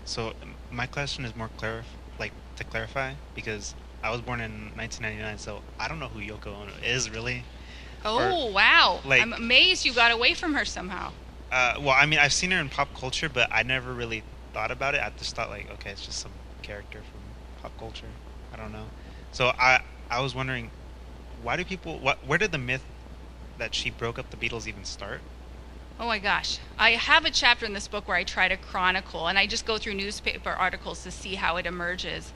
So my question is more to clarify, because I was born in 1999, so I don't know who Yoko Ono is really. Oh, wow. like- I'm amazed you got away from her somehow. Well, I mean, I've seen her in pop culture, but I never really thought about it. I just thought like, okay, it's just some character from pop culture. I don't know. So I was wondering, where did the myth that she broke up the Beatles even start? Oh my gosh. I have a chapter in this book where I try to chronicle, and I just go through newspaper articles to see how it emerges.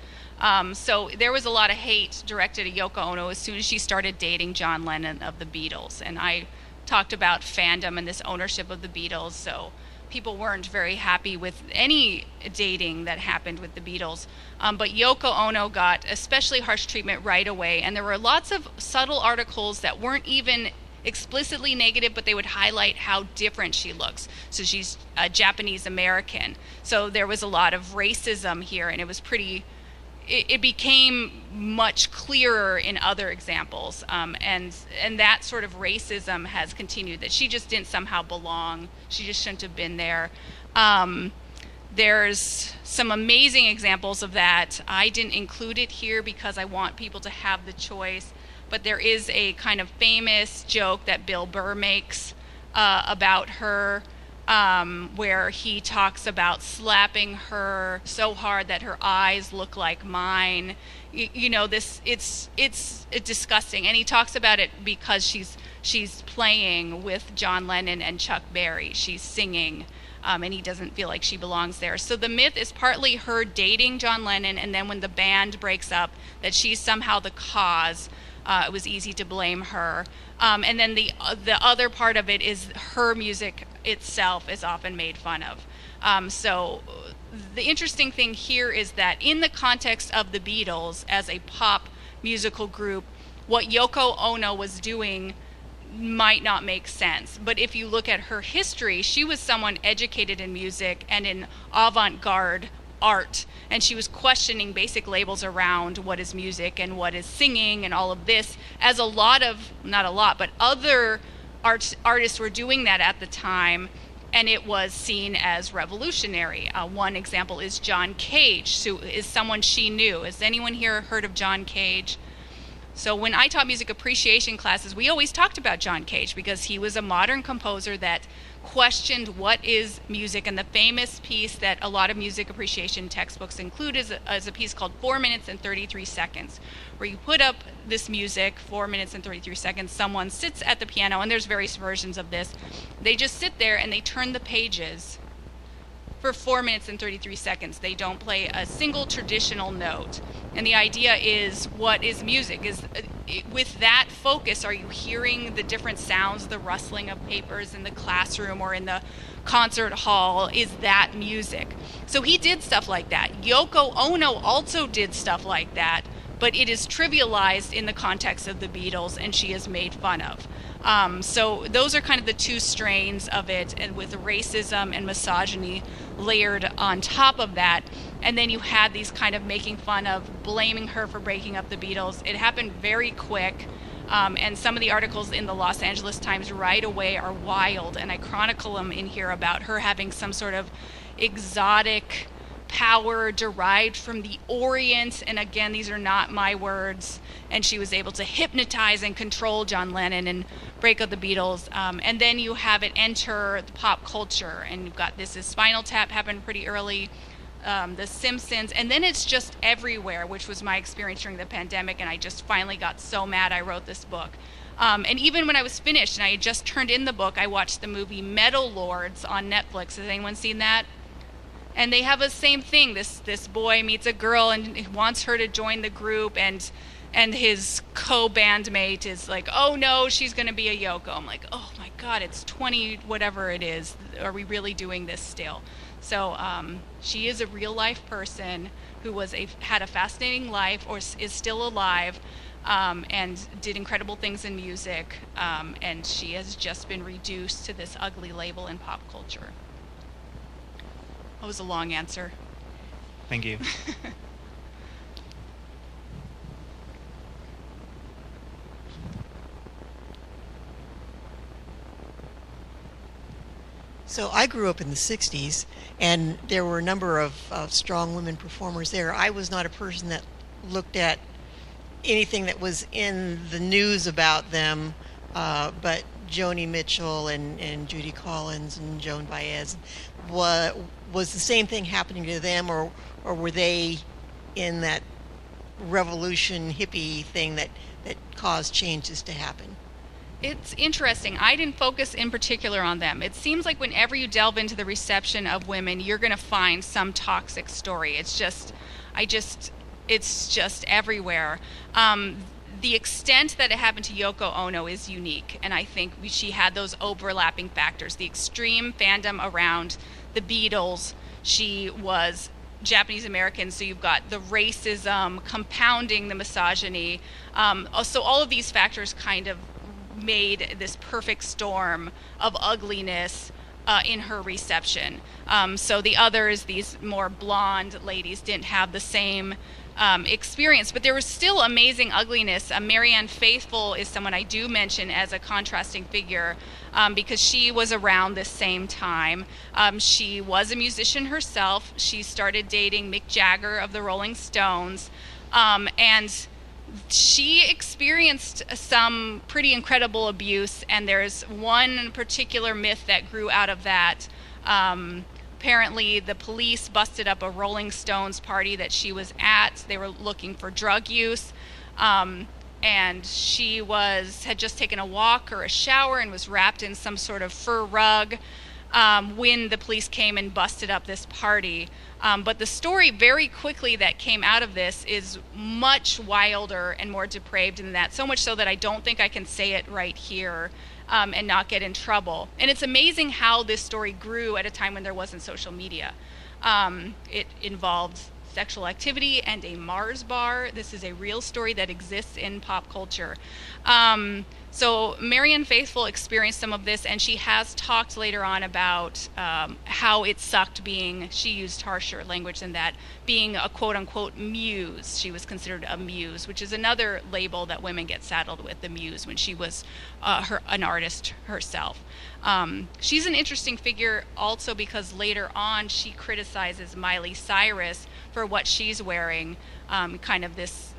So there was a lot of hate directed at Yoko Ono as soon as she started dating John Lennon of the Beatles. And I talked about fandom and this ownership of the Beatles. So people weren't very happy with any dating that happened with the Beatles. But Yoko Ono got especially harsh treatment right away. And there were lots of subtle articles that weren't even explicitly negative, but they would highlight how different she looks. So she's a Japanese American. So there was a lot of racism here, and it was it became much clearer in other examples. And that sort of racism has continued, that she just didn't somehow belong. She just shouldn't have been there. There's some amazing examples of that. I didn't include it here because I want people to have the choice. But there is a kind of famous joke that Bill Burr makes about her, where he talks about slapping her so hard that her eyes look like mine. It's disgusting. And he talks about it because she's playing with John Lennon and Chuck Berry. She's singing, and he doesn't feel like she belongs there. So the myth is partly her dating John Lennon, and then when the band breaks up, that she's somehow the cause. It was easy to blame her. And then the other part of it is her music itself is often made fun of. So the interesting thing here is that in the context of the Beatles as a pop musical group, what Yoko Ono was doing might not make sense. But if you look at her history, she was someone educated in music and in avant-garde art, and she was questioning basic labels around what is music and what is singing and all of this, as but other artists were doing that at the time, and it was seen as revolutionary. One example is John Cage, who is someone she knew. Has anyone here heard of John Cage? So when I taught music appreciation classes, we always talked about John Cage because he was a modern composer that questioned what is music. And the famous piece that a lot of music appreciation textbooks include is a piece called 4 minutes and 33 seconds, where you put up this music, 4 minutes and 33 seconds, someone sits at the piano, and there's various versions of this. They just sit there and they turn the pages for 4 minutes and 33 seconds. They don't play a single traditional note. And the idea is, what is music? With that focus, are you hearing the different sounds, the rustling of papers in the classroom or in the concert hall? Is that music? So he did stuff like that. Yoko Ono also did stuff like that, but it is trivialized in the context of the Beatles, and she is made fun of. So those are kind of the two strains of it, and with racism and misogyny layered on top of that. And then you had these kind of making fun of, blaming her for breaking up the Beatles. It happened very quick. And some of the articles in the Los Angeles Times right away are wild. And I chronicle them in here about her having some sort of exotic power derived from the Orient. And again, these are not my words. And she was able to hypnotize and control John Lennon and break up the Beatles. And then you have it enter the pop culture. And you've got this Spinal Tap happened pretty early. The Simpsons, and then it's just everywhere, which was my experience during the pandemic, and I just finally got so mad I wrote this book. And even when I was finished and I had just turned in the book, I watched the movie Metal Lords on Netflix. Has anyone seen that? And they have the same thing. This boy meets a girl and he wants her to join the group, and his co-bandmate is like, oh no, she's going to be a Yoko. I'm like, oh my God, it's 20 whatever it is. Are we really doing this still? So she is a real life person who had a fascinating life, or is still alive, and did incredible things in music. And she has just been reduced to this ugly label in pop culture. That was a long answer. Thank you. So I grew up in the 60s, and there were a number of strong women performers there. I was not a person that looked at anything that was in the news about them, but Joni Mitchell and Judy Collins and Joan Baez, was the same thing happening to them, or were they in that revolution hippie thing that caused changes to happen? It's interesting. I didn't focus in particular on them. It seems like whenever you delve into the reception of women, you're going to find some toxic story. It's just everywhere. The extent that it happened to Yoko Ono is unique, and I think she had those overlapping factors. The extreme fandom around the Beatles. She was Japanese American, so you've got the racism compounding the misogyny. So all of these factors kind of made this perfect storm of ugliness in her reception. So the others, these more blonde ladies, didn't have the same experience, but there was still amazing ugliness. Marianne Faithfull is someone I do mention as a contrasting figure because she was around this same time. She was a musician herself. She started dating Mick Jagger of the Rolling Stones, and she experienced some pretty incredible abuse, and there's one particular myth that grew out of that. Apparently, the police busted up a Rolling Stones party that she was at. They were looking for drug use, and she had just taken a walk or a shower and was wrapped in some sort of fur rug when the police came and busted up this party. But the story very quickly that came out of this is much wilder and more depraved than that, so much so that I don't think I can say it right here and not get in trouble. And it's amazing how this story grew at a time when there wasn't social media. It involved sexual activity and a Mars bar. This is a real story that exists in pop culture. So Marianne Faithfull experienced some of this, and she has talked later on about how it sucked being, she used harsher language than that, being a quote-unquote muse. She was considered a muse, which is another label that women get saddled with, the muse, when she was an artist herself. She's an interesting figure also because later on she criticizes Miley Cyrus for what she's wearing, kind of this,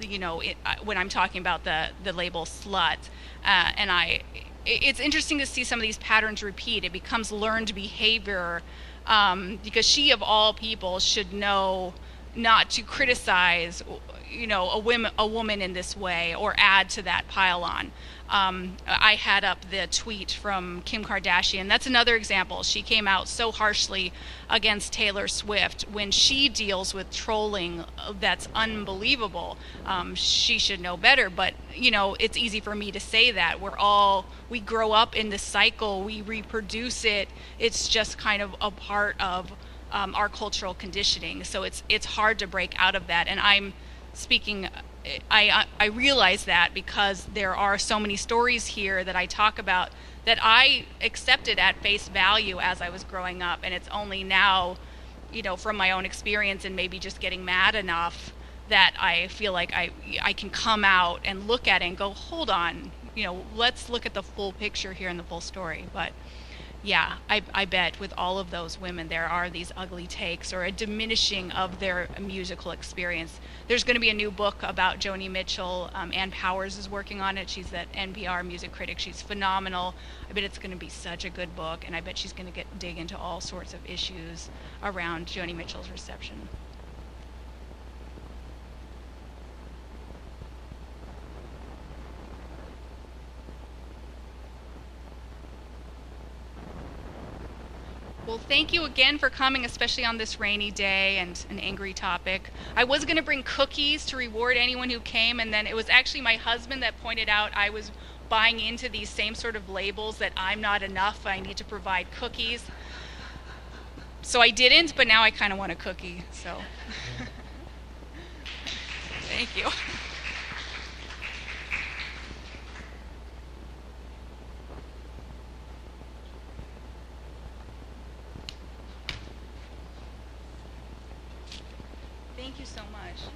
when I'm talking about the label slut. And it's interesting to see some of these patterns repeat. It becomes learned behavior because she, of all people, should know not to criticize, a woman in this way or add to that pile-on. I had up the tweet from Kim Kardashian. That's another example. She came out so harshly against Taylor Swift when she deals with trolling that's unbelievable. She should know better, but it's easy for me to say that. We grow up in this cycle, we reproduce it. It's just kind of a part of our cultural conditioning. So it's hard to break out of that. And I'm speaking, I realize that because there are so many stories here that I talk about that I accepted at face value as I was growing up, and it's only now, from my own experience and maybe just getting mad enough that I feel like I can come out and look at it and go, hold on, let's look at the full picture here and the full story. But yeah, I bet with all of those women there are these ugly takes or a diminishing of their musical experience. There's going to be a new book about Joni Mitchell. Ann Powers is working on it. She's that NPR music critic. She's phenomenal. I bet it's going to be such a good book, and I bet she's going to dig into all sorts of issues around Joni Mitchell's reception. Well, thank you again for coming, especially on this rainy day and an angry topic. I was going to bring cookies to reward anyone who came, and then it was actually my husband that pointed out I was buying into these same sort of labels that I'm not enough, I need to provide cookies. So I didn't, but now I kind of want a cookie, so. Thank you. Thank you so much.